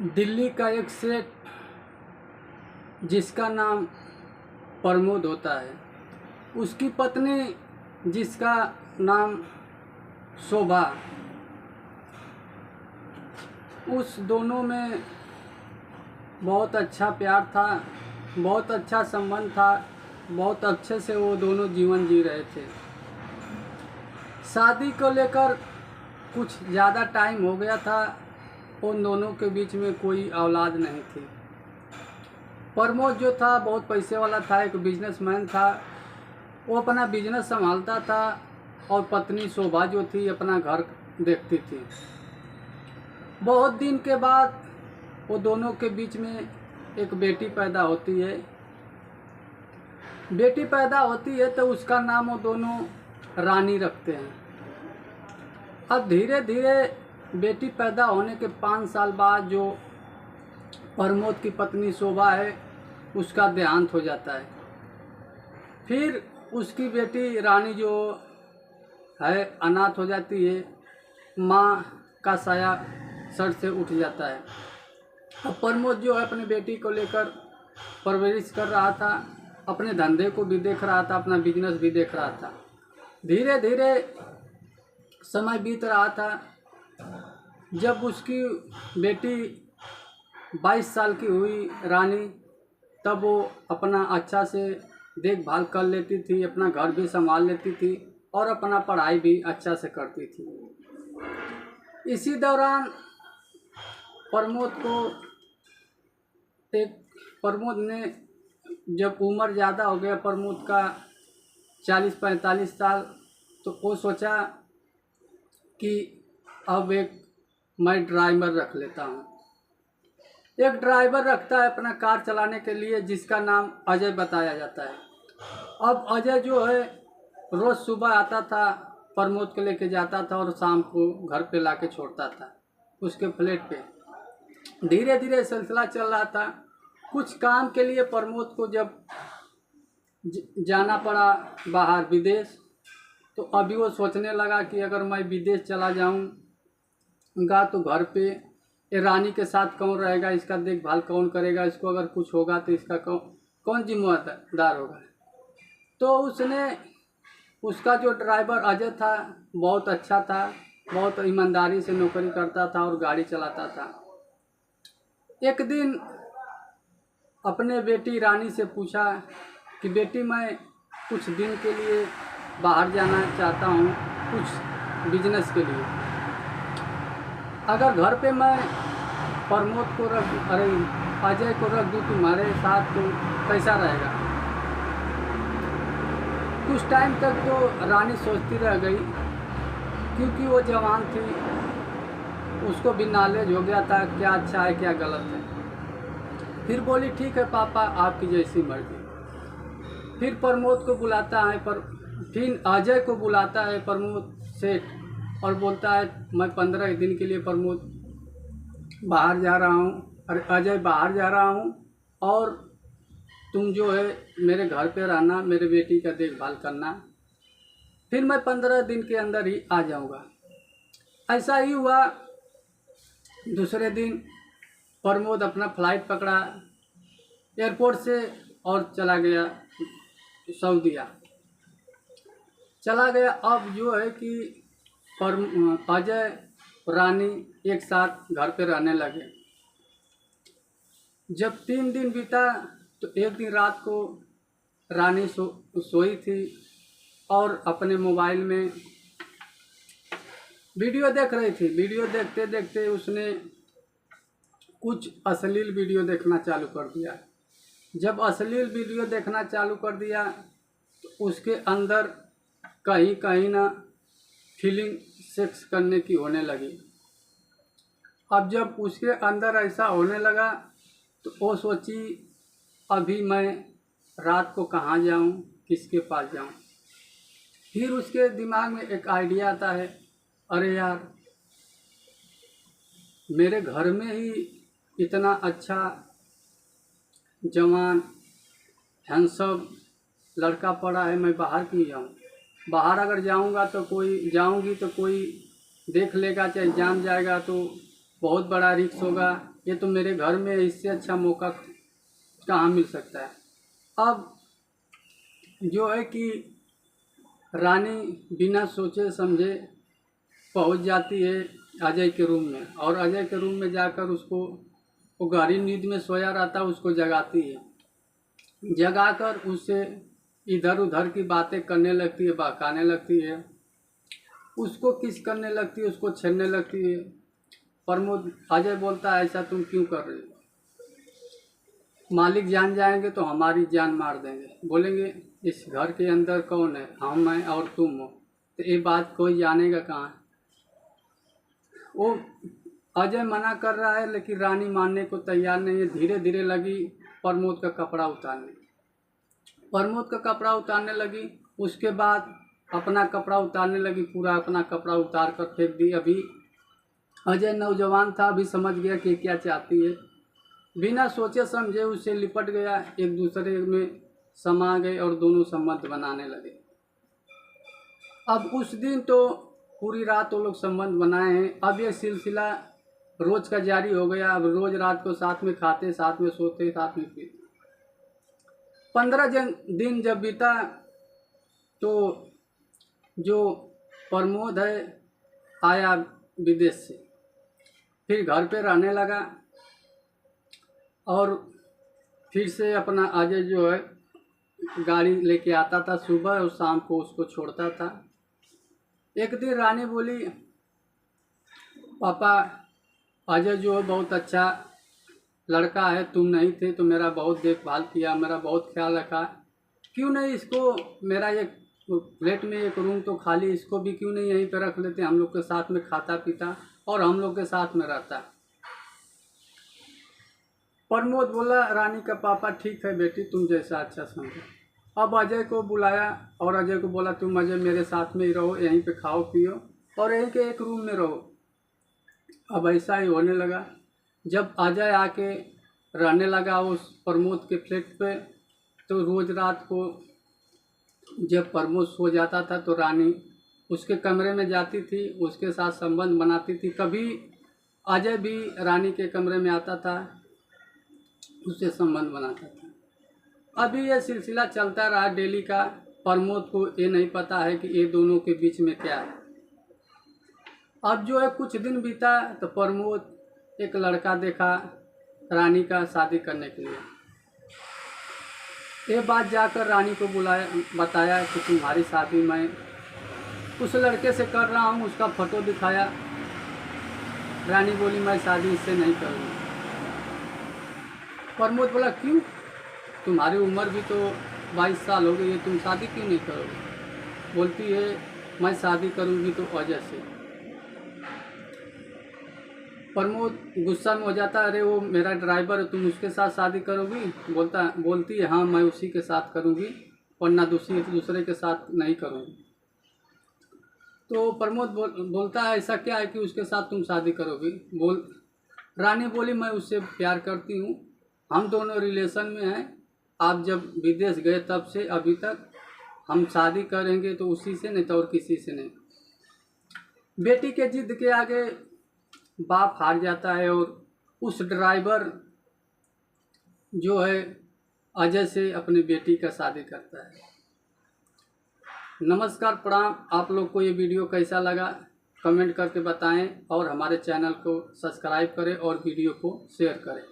दिल्ली का एक सेठ जिसका नाम प्रमोद होता है, उसकी पत्नी जिसका नाम शोभा, उस दोनों में बहुत अच्छा प्यार था, बहुत अच्छा संबंध था, बहुत अच्छे से वो दोनों जीवन जी रहे थे। शादी को लेकर कुछ ज़्यादा टाइम हो गया था, उन दोनों के बीच में कोई औलाद नहीं थी। प्रमोद जो था बहुत पैसे वाला था, एक बिजनेसमैन था, वो अपना बिजनेस संभालता था और पत्नी शोभा जो थी अपना घर देखती थी। बहुत दिन के बाद वो दोनों के बीच में एक बेटी पैदा होती है। बेटी पैदा होती है तो उसका नाम वो दोनों रानी रखते हैं। अब धीरे धीरे बेटी पैदा होने के 5 साल बाद जो प्रमोद की पत्नी शोभा है उसका देहांत हो जाता है। फिर उसकी बेटी रानी जो है अनाथ हो जाती है, माँ का साया सर से उठ जाता है। अब प्रमोद जो है अपनी बेटी को लेकर परवरिश कर रहा था, अपने धंधे को भी देख रहा था, अपना बिजनेस भी देख रहा था। धीरे धीरे समय बीत रहा था। जब उसकी बेटी 22 साल की हुई रानी, तब वो अपना अच्छा से देखभाल कर लेती थी, अपना घर भी संभाल लेती थी और अपना पढ़ाई भी अच्छा से करती थी। इसी दौरान प्रमोद ने जब उम्र ज़्यादा हो गया प्रमोद का 40-45 साल, तो वो सोचा कि अब मैं ड्राइवर रख लेता हूँ। एक ड्राइवर रखता है अपना कार चलाने के लिए, जिसका नाम अजय बताया जाता है। अब अजय जो है रोज़ सुबह आता था, प्रमोद को लेके जाता था और शाम को घर पे लाके छोड़ता था उसके फ्लैट पे। धीरे धीरे सिलसिला चल रहा था। कुछ काम के लिए प्रमोद को जब जाना पड़ा बाहर विदेश, तो अभी वो सोचने लगा कि अगर मैं विदेश चला जाऊँगा तो घर पे रानी के साथ कौन रहेगा, इसका देखभाल कौन करेगा, इसको अगर कुछ होगा तो इसका कौन जिम्मेदार होगा। तो उसका जो ड्राइवर अजय था बहुत अच्छा था, बहुत ईमानदारी से नौकरी करता था और गाड़ी चलाता था। एक दिन अपने बेटी रानी से पूछा कि बेटी मैं कुछ दिन के लिए बाहर जाना चाहता हूँ, कुछ बिजनेस के लिए। अगर घर पे मैं प्रमोद को अजय को रख दूँ तुम्हारे साथ तो कैसा रहेगा। कुछ टाइम तक तो रानी सोचती रह गई, क्योंकि वो जवान थी, उसको भी नॉलेज हो गया था क्या अच्छा है क्या गलत है। फिर बोली ठीक है पापा, आपकी जैसी मर्जी। फिर प्रमोद को बुलाता है, फिर अजय को बुलाता है प्रमोद सेठ, और बोलता है मैं 15 दिन के लिए प्रमोद बाहर जा रहा हूँ, अरे अजय बाहर जा रहा हूँ, और तुम जो है मेरे घर पे रहना, मेरे बेटी का देखभाल करना, फिर मैं 15 दिन के अंदर ही आ जाऊँगा। ऐसा ही हुआ। दूसरे दिन प्रमोद अपना फ्लाइट पकड़ा एयरपोर्ट से और चला गया सऊदीया चला गया। अब जो है कि अजय रानी एक साथ घर पे रहने लगे। जब 3 दिन बीता तो एक दिन रात को रानी सोई थी और अपने मोबाइल में वीडियो देख रही थी। वीडियो देखते देखते उसने कुछ अश्लील वीडियो देखना चालू कर दिया। जब अश्लील वीडियो देखना चालू कर दिया तो उसके अंदर कहीं कहीं ना फीलिंग सेक्स करने की होने लगी। अब जब उसके अंदर ऐसा होने लगा तो वो सोची अभी मैं रात को कहाँ जाऊँ, किसके पास जाऊँ। फिर उसके दिमाग में एक आइडिया आता है, अरे यार मेरे घर में ही इतना अच्छा जवान हैंडसम लड़का पड़ा है, मैं बाहर क्यों जाऊँ। बाहर अगर जाऊँगी तो कोई देख लेगा, चाहे जान जाएगा तो बहुत बड़ा रिस्क होगा, ये तो मेरे घर में इससे अच्छा मौका कहाँ मिल सकता है। अब जो है कि रानी बिना सोचे समझे पहुंच जाती है अजय के रूम में, और अजय के रूम में जाकर उसको, वो गहरी नींद में सोया रहता है, उसको जगाती है। जगाकर उससे इधर उधर की बातें करने लगती है, बहकाने लगती है, उसको किस करने लगती है, उसको छेड़ने लगती है। प्रमोद, अजय बोलता है ऐसा तुम क्यों कर रही हो, मालिक जान जाएंगे तो हमारी जान मार देंगे, बोलेंगे इस घर के अंदर कौन है, हम हैं और तुम हो, तो ये बात कोई जानेगा कहाँ। वो अजय मना कर रहा है, लेकिन रानी मानने को तैयार नहीं है। धीरे धीरे लगी प्रमोद का कपड़ा उतारने, प्रमोद का कपड़ा उतारने लगी, उसके बाद अपना कपड़ा उतारने लगी, पूरा अपना कपड़ा उतार कर फेंक दी। अभी अजय नौजवान था, अभी समझ गया कि क्या चाहती है, बिना सोचे समझे उससे लिपट गया, एक दूसरे में समा गए और दोनों संबंध बनाने लगे। अब उस दिन तो पूरी रात वो लोग संबंध बनाए हैं, अब ये सिलसिला रोज का जारी हो गया। अब रोज रात को साथ में खाते, साथ में सोते, साथ में पीते। 15 दिन जब बीता तो जो प्रमोद है आया विदेश से, फिर घर पे रहने लगा, और फिर से अपना अजय जो है गाड़ी लेके आता था, सुबह और शाम को उसको छोड़ता था। एक दिन रानी बोली, पापा अजय जो है बहुत अच्छा लड़का है, तुम नहीं थे तो मेरा बहुत देखभाल किया, मेरा बहुत ख्याल रखा, क्यों नहीं इसको, मेरा एक फ्लैट में एक रूम तो खाली, इसको भी क्यों नहीं यहीं पे रख लेते, हम लोग के साथ में खाता पीता और हम लोग के साथ में रहता। प्रमोद बोला, रानी का पापा ठीक है बेटी, तुम जैसा अच्छा समझो। अब अजय को बुलाया और अजय को बोला, तुम अजय मेरे साथ में ही रहो, यहीं पे खाओ पियो और यहीं के एक रूम में रहो। अब ऐसा ही होने लगा। जब अजय आके रहने लगा उस प्रमोद के फ्लैट पे, तो रोज़ रात को जब प्रमोद सो जाता था तो रानी उसके कमरे में जाती थी, उसके साथ संबंध बनाती थी। कभी अजय भी रानी के कमरे में आता था, उससे संबंध बनाता था। अभी ये सिलसिला चलता रहा डेली का। प्रमोद को ये नहीं पता है कि ये दोनों के बीच में क्या है। अब जो है कुछ दिन बीता तो प्रमोद एक लड़का देखा रानी का शादी करने के लिए। ये बात जाकर रानी को बुलाया, बताया कि तुम्हारी शादी मैं उस लड़के से कर रहा हूँ, उसका फोटो दिखाया। रानी बोली, मैं शादी इससे नहीं करूँगी। प्रमोद बोला, क्यों, तुम्हारी उम्र भी तो 22 साल हो गई है, तुम शादी क्यों नहीं करोगे। बोलती है, मैं शादी करूँगी तो अजय से। प्रमोद गुस्सा में हो जाता, अरे वो मेरा ड्राइवर है, तुम उसके साथ शादी करोगी। बोलती है, हाँ मैं उसी के साथ करूँगी, वरना दूसरे के साथ नहीं करूँगी। तो प्रमोद बोलता है, ऐसा क्या है कि उसके साथ तुम शादी करोगी। रानी बोली, मैं उससे प्यार करती हूँ, हम दोनों रिलेशन में हैं, आप जब विदेश गए तब से अभी तक हम शादी करेंगे तो उसी से, नहीं तो और किसी से नहीं। बेटी के जिद के आगे बाप हार जाता है और उस ड्राइवर जो है अजय से अपनी बेटी का शादी करता है। नमस्कार, प्रणाम। आप लोग को ये वीडियो कैसा लगा कमेंट करके बताएं, और हमारे चैनल को सब्सक्राइब करें और वीडियो को शेयर करें।